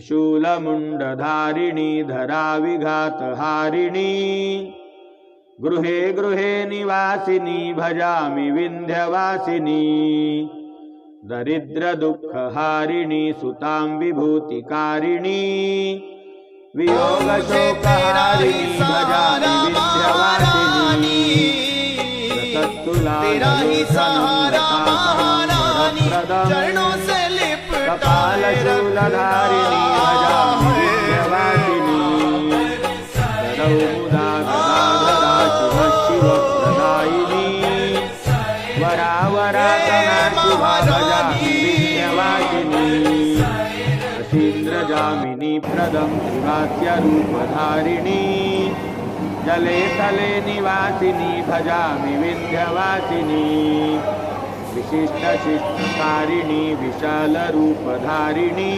त्रिशूलमुण्डधारिणी धराविघातहारिणी गृहे गृहे निवासिनी भजामि विन्ध्यवासिनी दरिद्रदुःखहारिणी सुतां विभूतिकारिणी वियोगशोकहारिणी भजामि विन्ध्यवासिनी तेरा ही सहारा महारानी चरणों से लिपटा कपालशूलधारिणी भजामि विन्ध्यवासिनी सदौमुदा शिवप्रदायिनी वरावरातना शुभा भजामि विन्ध्यवासिनी असीन्द्रजामिनी प्रदं त्रिवास्यरूपधारिणी जले तले निवासिनी भजामि विन्ध्यवासिनी विशिष्टशिष्टकारिणी विशालरूपधारिणी